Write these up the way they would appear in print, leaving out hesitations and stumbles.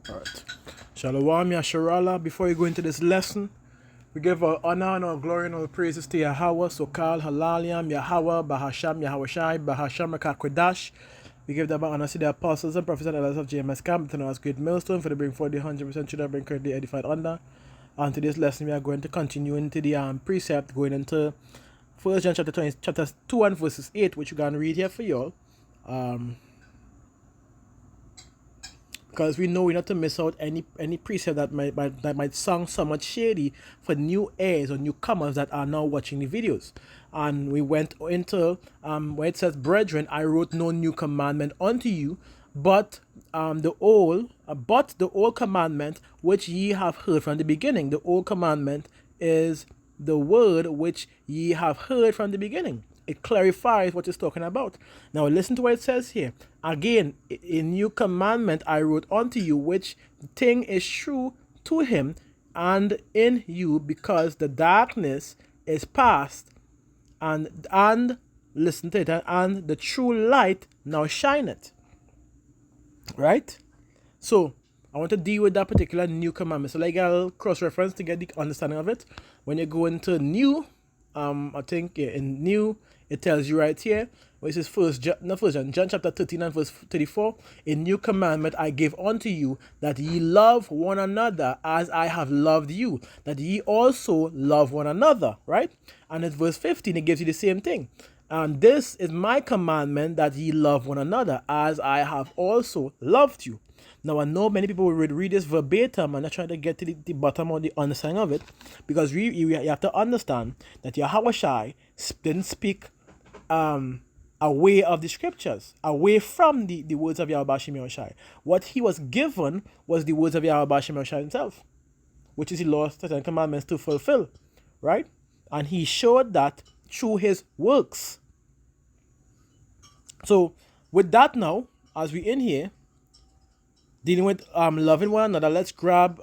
Alright. Shalom, Yasharala. Before you go into this lesson, we give our honor and our glory and our praises to Yahweh, Sokal, Halaliam, Yahweh, Bahasham, Yahweh Shai, Bahasham, Makakodash. We give the honor to the apostles and prophets and elders of JMS Camp, to us great millstone for the bring forth the 100% should have been currently edified under. And today's lesson, we are going to continue into the precept, going into 1 John chapter 20, chapters 2 and verses 8, which we're going to read here for you all. Because we know we're not to miss out any precept that might sound somewhat shady for new heirs or newcomers that are now watching the videos. And we went into where it says, "Brethren, I wrote no new commandment unto you, but the old commandment which ye have heard from the beginning." The old commandment is the word which ye have heard from the beginning. It clarifies what it's talking about. Now listen to what it says here. Again, a new commandment I wrote unto you, which thing is true to him and in you, because the darkness is past, and listen to it, and the true light now shineth. Right? So I want to deal with that particular new commandment. So like I'll cross-reference to get the understanding of it. When you go into new, I think in new, it tells you right here, where it says John chapter 13 and verse 34, "A new commandment I give unto you, that ye love one another as I have loved you, that ye also love one another," right? And in verse 15, it gives you the same thing. "And this is my commandment, that ye love one another as I have also loved you." Now, I know many people will read this verbatim and not trying to get to the bottom of the understanding of it, because you have to understand that Yahweh Shai didn't speak away of the scriptures, away from the words of Yahweh Shem Shai. What he was given was the words of Yahweh Shem Shai himself, which is the law, statutes, and commandments to fulfill, right? And he showed that through his works. So, with that now, as we in here, dealing with loving one another, let's grab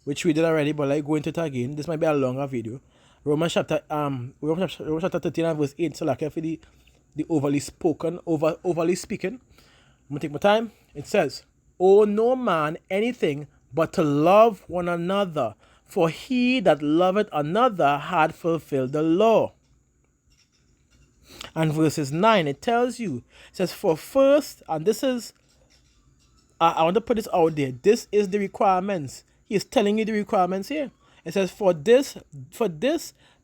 which we did already, but like go into it again. This might be a longer video. Romans chapter 13 and verse 8. So like for the overly speaking, I'm gonna take my time. It says, "Owe no man anything but to love one another, for he that loveth another had fulfilled the law." And verses 9, it tells you, it says, "For first," and this is, I want to put this out there, this is the requirements. He is telling you the requirements here. It says, for this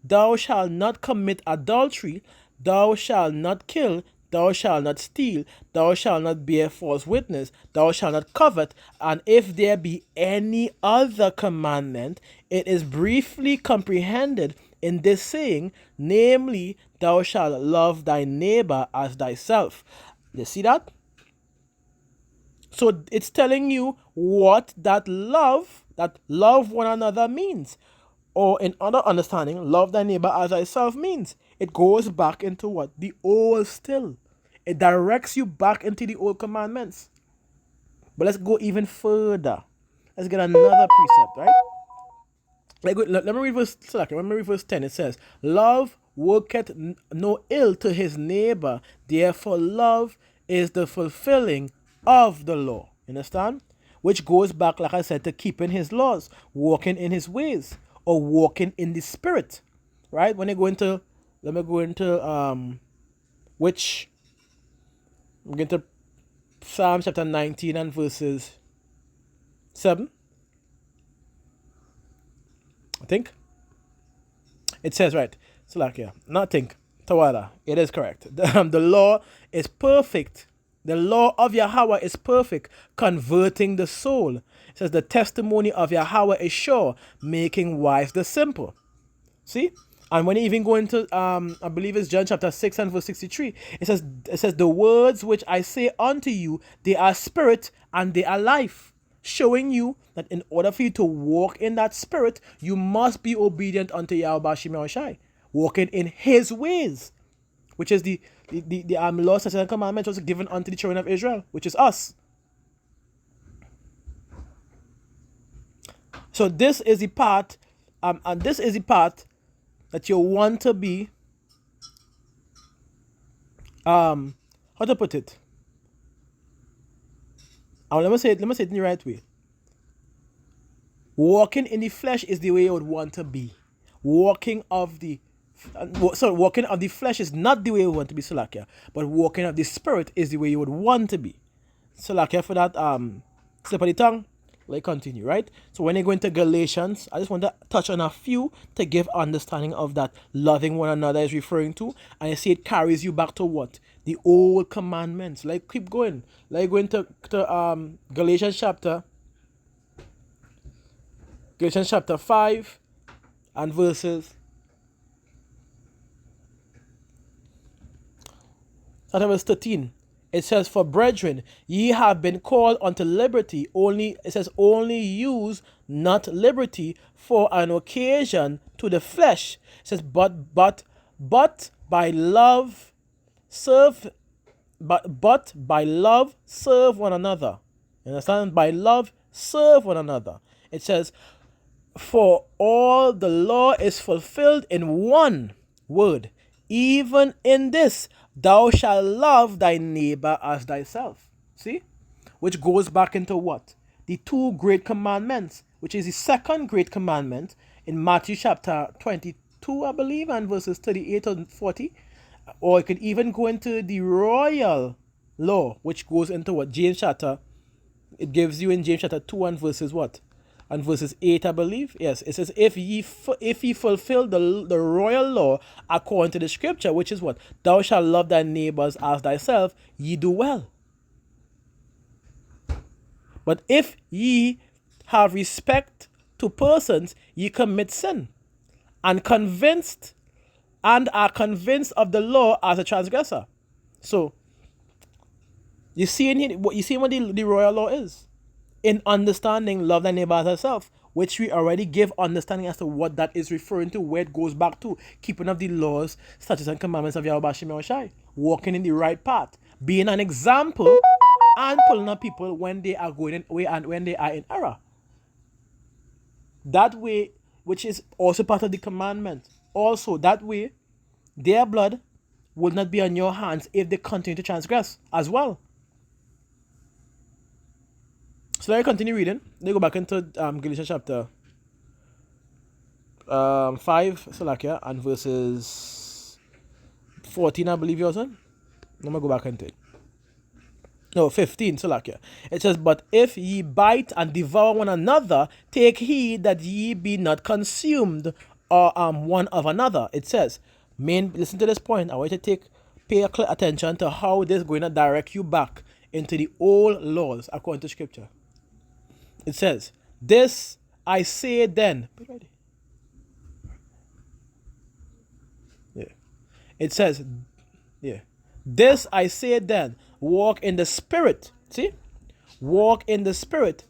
thou shalt not commit adultery, thou shalt not kill, thou shalt not steal, thou shalt not bear false witness, thou shalt not covet, and if there be any other commandment, it is briefly comprehended in this saying, namely, thou shalt love thy neighbor as thyself." You see that? So it's telling you what that love one another means. Or in other understanding, love thy neighbor as thyself means. It goes back into what? The old still. It directs you back into the old commandments. But let's go even further. Let's get another precept, right? Let me read verse 10. It says, "Love worketh no ill to his neighbor, therefore love is the fulfilling of the law." Understand? Which goes back, like I said, to keeping his laws, walking in his ways, or walking in the spirit. Right? When you go into, let me go into which I'm going to Psalm chapter 19 and verses 7. I think it says, right, so like, yeah, not think, Tawada, it is correct. The law is perfect. The law of Yahweh is perfect, converting the soul. It says the testimony of Yahweh is sure, making wise the simple. See? And when you even go into, I believe it's John chapter 6 and verse 63, it says, "The words which I say unto you, they are spirit and they are life." Showing you that in order for you to walk in that spirit, you must be obedient unto Yahweh Shem Shai, walking in his ways, which is the law, statutes, and commandments was given unto the children of Israel, which is us. So this is the part, and this is the part that you want to be, how to put it? let me say it in the right way. Walking in the flesh is the way you would want to be. Walking of the walking of the flesh is not the way you want to be, Salakia. But walking of the spirit is the way you would want to be. Salakia for that slip of the tongue. Let's continue, right? So when you go into Galatians, I just want to touch on a few to give understanding of that loving one another is referring to. And you see it carries you back to what? The old commandments. Like keep going. Like going to Galatians chapter 5 and verses verse 13. It says, "For brethren, ye have been called unto liberty, only," it says, "only use not liberty for an occasion to the flesh." It says, but by love serve but by love serve one another. You understand? By love serve one another. It says, "For all the law is fulfilled in one word, even in this, thou shalt love thy neighbor as thyself." See? Which goes back into what? The two great commandments, which is the second great commandment in Matthew chapter 22, I believe, and verses 38 and 40. Or it could even go into the royal law, which goes into what? It gives you in James chapter 2 and verses what? And verses 8, I believe. Yes, it says, if ye fulfill the royal law according to the scripture, which is what? Thou shalt love thy neighbors as thyself, ye do well. But if ye have respect to persons, ye commit sin, and are convinced of the law as a transgressor. So, you see what the royal law is? In understanding, love thy neighbor as thyself, which we already give understanding as to what that is referring to, where it goes back to, keeping of the laws, statutes, and commandments of Yahweh Shem Yahushai, walking in the right path, being an example, and pulling up people when they are going away and when they are in error. That way, which is also part of the commandment. Also, that way, their blood will not be on your hands if they continue to transgress as well. So let me continue reading. Let me go back into Galatians chapter 5, Salakia, and verses 14, I believe yours on. Let me go back into it. No, 15, Salakia. It says, "But if ye bite and devour one another, take heed that ye be not consumed or one of another." It says, listen to this point. I want you to pay clear attention to how this is going to direct you back into the old laws according to scripture. It says, "This I say then." Yeah. It says, yeah. "This I say then, walk in the spirit." See? "Walk in the spirit,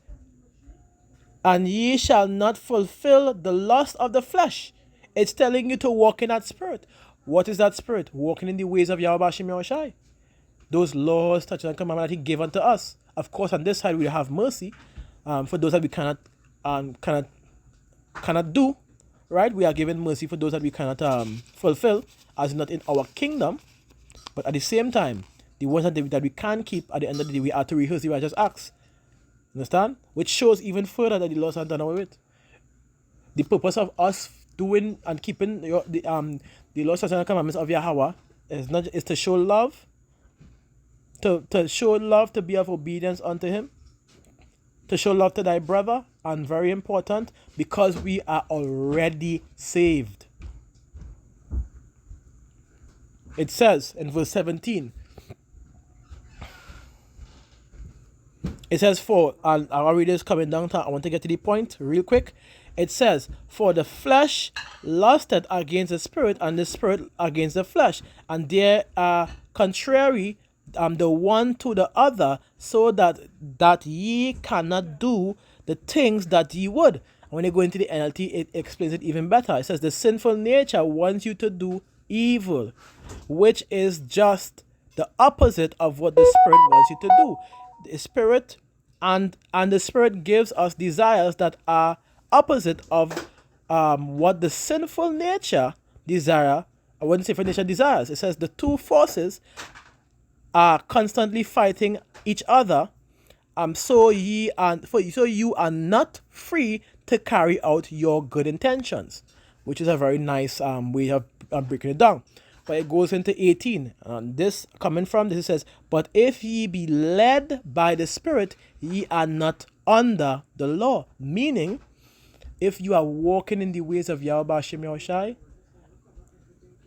and ye shall not fulfill the lust of the flesh." It's telling you to walk in that spirit. What is that spirit? Walking in the ways of Yahweh Shem Yahushai. Those laws, statutes, and commandments that He gave unto us. Of course, on this side we have mercy. For those that we cannot do, right? We are given mercy for those that we cannot fulfill, as not in our kingdom. But at the same time, the ones that we can keep, at the end of the day, we are to rehearse the righteous acts. Understand? Which shows even further that the laws are done away with. The purpose of us doing and keeping the laws and commandments of Yahweh is to show love, to show love, to be of obedience unto Him, to show love to thy brother, and very important, because we are already saved. It says in verse 17, it says, and our readers coming down, I want to get to the point real quick. It says, "For the flesh lusted against the spirit, and the spirit against the flesh, and they are contrary the one to the other, so that ye cannot do the things that ye would." And when you go into the NLT, it explains it even better. It says, "The sinful nature wants you to do evil, which is just the opposite of what the spirit wants you to do." The spirit and the spirit gives us desires that are opposite of what the sinful nature desire. When the sinful nature desires, it says the two forces are constantly fighting each other, so you are not free to carry out your good intentions, which is a very nice way of breaking it down. But it goes into 18, and this coming from this, it says, "But if ye be led by the Spirit, ye are not under the law." Meaning, if you are walking in the ways of Yahweh Hashem Yahushai,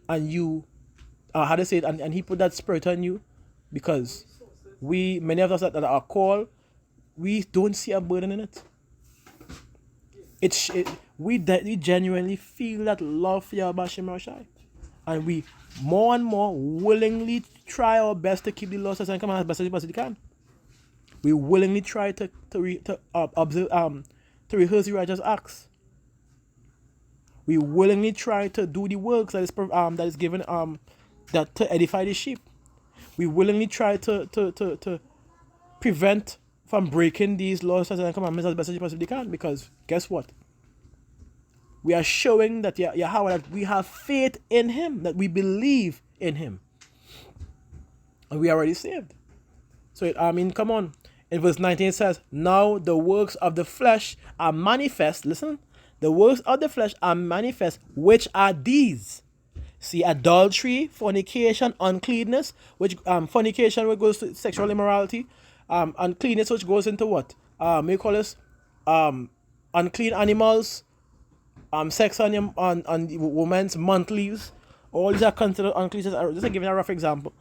and you, how to say it, and He put that Spirit on you, because many of us that are called, we don't see a burden in it. We genuinely feel that love for Yahweh Hashem Yahushai, and we more and more willingly try our best to keep the laws and commandments as best as we possibly can. We willingly try to observe to rehearse the righteous acts. We willingly try to do the works that is given that to edify the sheep. We willingly try to prevent from breaking these laws and commandments as best as we possibly can, because guess what? We are showing that Yahweh, that we have faith in Him, that we believe in Him, and we are already saved. So come on. In verse 19 it says, "Now the works of the flesh are manifest." Listen, the works of the flesh are manifest, which are these. See, adultery, fornication, uncleanness, which fornication, which goes to sexual immorality, uncleanness, which goes into what? We call this unclean animals, sex on women's monthlies. All these are considered unclean. Just to give you a rough example.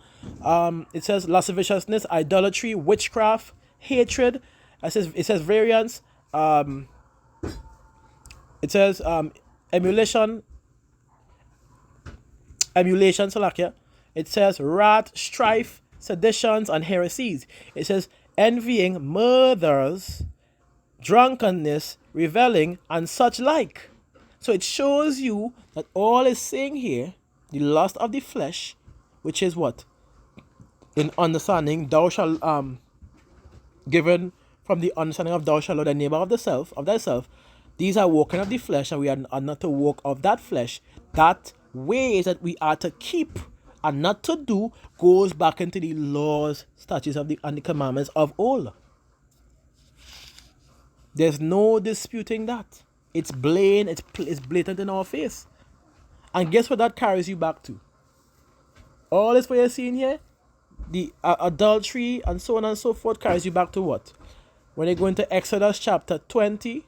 It says lasciviousness, idolatry, witchcraft, hatred. It says variance. It says emulation, Salakia. It says wrath, strife, seditions, and heresies. It says envying, murders, drunkenness, reveling, and such like. So it shows you that all is saying here, the lust of the flesh, which is what? In understanding, thou shalt given from the understanding of thou shalt love thy neighbor of thyself. These are walking of the flesh, and we are not to walk of that flesh. That ways that we are to keep and not to do goes back into the laws, statutes and the commandments of old. There's no disputing that. It's blatant. It's blatant in our face. And guess what that carries you back to? All this what you're seeing here, the adultery and so on and so forth, carries you back to what? When you go into Exodus chapter 20,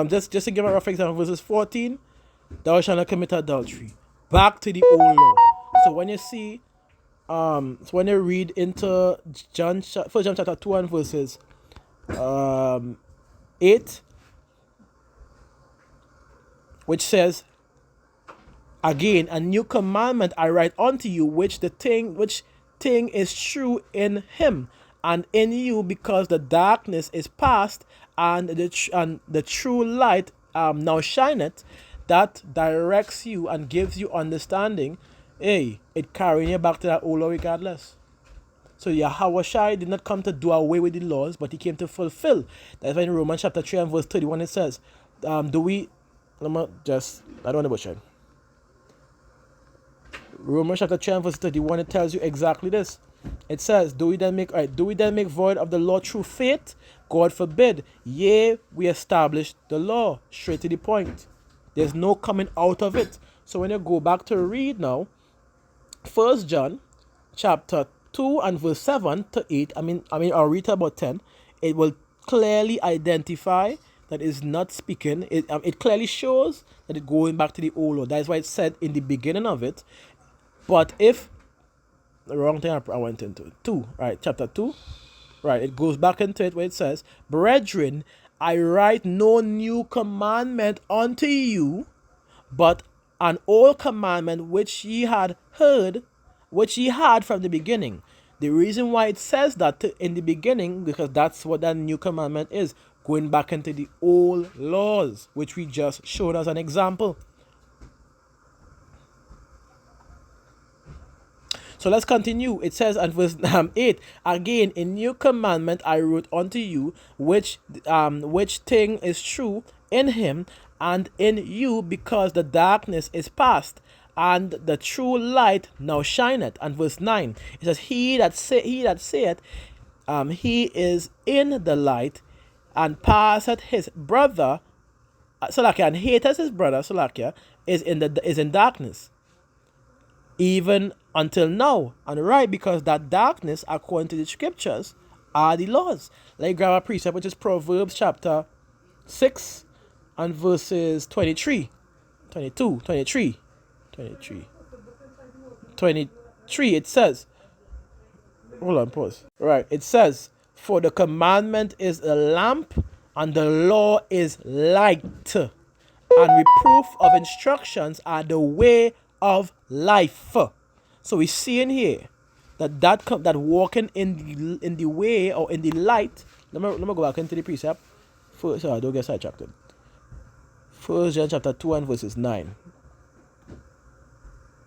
just to give a rough example, verses 14, thou shalt not commit adultery. Back to the old law. So when you see, so when you read into First John chapter 2 and verses 8, which says, "Again, a new commandment I write unto you, which thing is true in Him and in you, because the darkness is past and the true light now shineth, that directs you and gives you understanding." Hey, it carrying you back to that old law regardless. So Yahweh Shai did not come to do away with the laws, but He came to fulfill. That's why in Romans chapter 3 and verse 31 it says, I don't want to butcher it. Romans chapter 3 and verse 31, it tells you exactly this. It says, do we then make void of the law through faith? God forbid. Yea, we establish the law. Straight to the point. There's no coming out of it. So when you go back to read now, 1 John chapter 2 and verse 7 to 8, I'll read about 10, it will clearly identify that is not speaking. It clearly shows that it's going back to the old law. That's why it said in the beginning of it. But if the wrong thing I went into 2, right, chapter 2, right, it goes back into it where it says, "Brethren, I write no new commandment unto you, but an old commandment which ye had heard, which ye had from the beginning." The reason why it says that in the beginning, because that's what that new commandment is, going back into the old laws, which we just showed as an example. So let's continue. It says in verse 8, "Again, a new commandment I wrote unto you, which thing is true in Him and in you, because the darkness is past, and the true light now shineth. And verse 9, it says, he that saith, he is in the light, and passeth his brother, Salakia, and hateth his brother, Salakia, is in darkness, even until now. And right, because that darkness, according to the scriptures, are the laws. Like grab a precept, which is Proverbs chapter 6 and verses 23, 22, 23, 23, 23. It says, hold on, pause. Right, it says, for the commandment is a lamp, and the law is light, and reproof of instructions are the way of life. So we see in here that walking in the way or in the light. Let me go back into the precept. First, so I don't get sidetracked. First John chapter 2 and verses 9.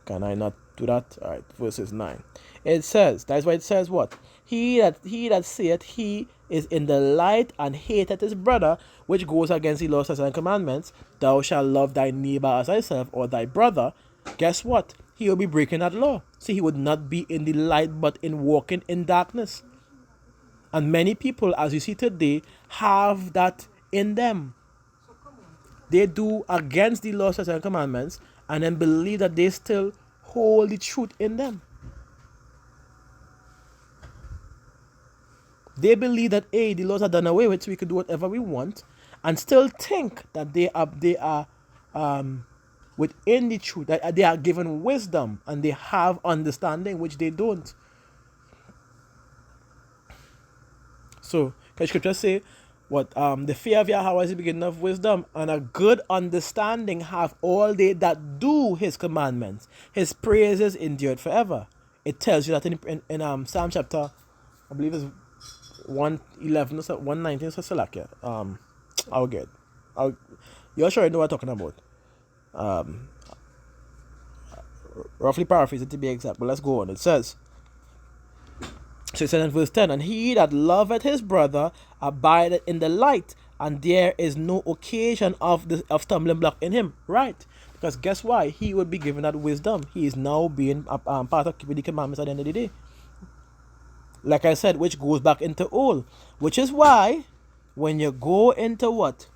Can I not do that? All right, verses 9. It says, that's why it says what? He that saith he is in the light and hateth his brother, which goes against the law, statutes, and commandments, thou shalt love thy neighbor as thyself, or thy brother. Guess what? He will be breaking that law. See, he would not be in the light, but in walking in darkness. And many people, as you see today, have that in them. They do against the law, statutes, and commandments, and then believe that they still hold the truth in them. They believe that the laws are done away with, so we can do whatever we want, and still think that they are within the truth, that they are given wisdom and they have understanding, which they don't. So, can scripture say, what the fear of Yahweh is the beginning of wisdom, and a good understanding have all they that do his commandments. His praises endured forever. It tells you that in Psalm chapter, I believe it's 111 or 119, so Salakia. I'll get. You're sure you know what I'm talking about. Roughly paraphrase it to be exact, but let's go on. It says, so it says in verse 10, and he that loveth his brother abideth in the light, and there is no occasion of stumbling block in him. Right. Because guess why? He would be given that wisdom. He is now being part of keeping the commandments at the end of the day. Like I said, which goes back into all. Which is why, when you go into what?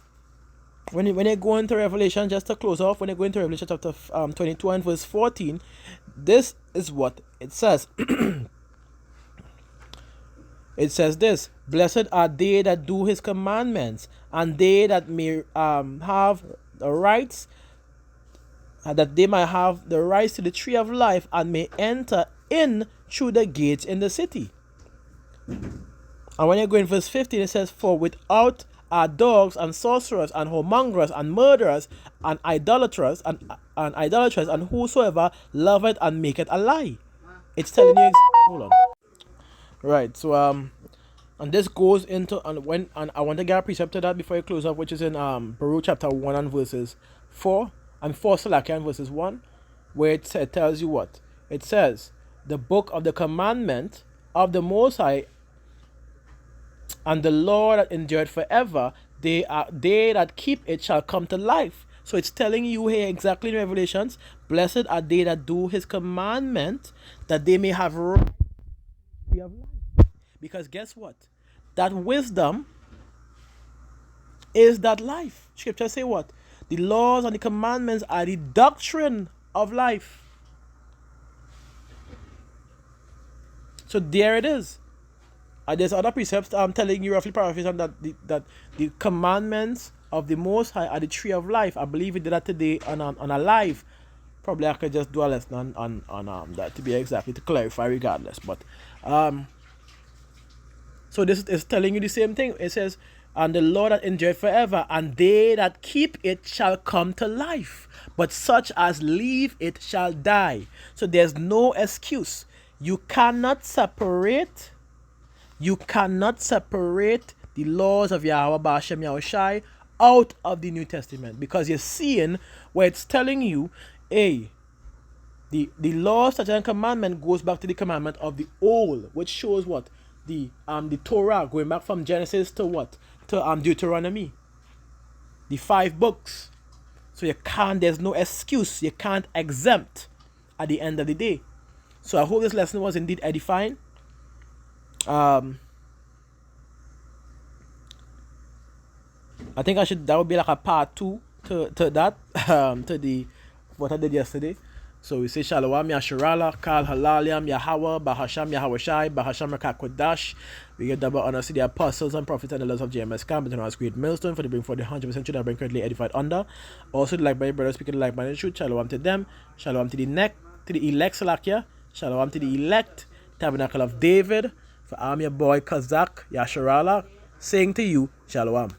When you go into Revelation, just to close off, when you go into Revelation chapter 22 and verse 14, this is what it says. It says this, blessed are they that do his commandments, and they that may have the rights, that they might have the rights to the tree of life, and may enter in through the gates in the city. And when you go in verse 15, it says, for without are dogs and sorcerers and whoremongers and murderers and idolaters and whosoever loveth and maketh a lie. It's telling you, hold on. Right, so and this goes into, and I want to get a precept to that before you close up, which is in Baruch chapter 1 and verses 4 and 4 Salakia and verses 1, where it tells you what? It says, the book of the commandment of the Most High and the law that endured forever, they that keep it shall come to life. So it's telling you here exactly in Revelations, blessed are they that do his commandment, that they may have right of life. Because guess what? That wisdom is that life. Scripture say what? The laws and the commandments are the doctrine of life. So there it is. There's other precepts I'm telling you roughly paraphrasing that the commandments of the Most High are the tree of life. I believe we did that today on a live. Probably I could just do a lesson on that to be exactly to clarify regardless. But so this is telling you the same thing. It says, and the law that endureth forever, and they that keep it shall come to life, but such as leave it shall die. So there's no excuse. You cannot separate the laws of Yahweh B'Hashem Yahushai out of the New Testament, because you're seeing where it's telling you, the law, statute, and commandment goes back to the commandment of the old, which shows what? The Torah, going back from Genesis to what? To Deuteronomy. The 5 books. So you can't, there's no excuse. You can't exempt at the end of the day. So I hope this lesson was indeed edifying. I think that would be like a part two to that, to the what I did yesterday. So we say Shalom, Yasharala, Kal Halaliam, Yahweh, Bahasham, Yahawashai, Bahasham Rakakodash. We give double honors to the apostles and prophets and the laws of JMS Camp, and our great millstone for the bring for the 100% truth that bring currently edified under. Also, the like-minded brothers speaking the like-minded truth. Shalom to them. Shalom to the elect Salakia. Shalom to the elect Tabernacle of David. For I'm your boy Kazak, Yasharala, saying to you, Shalom.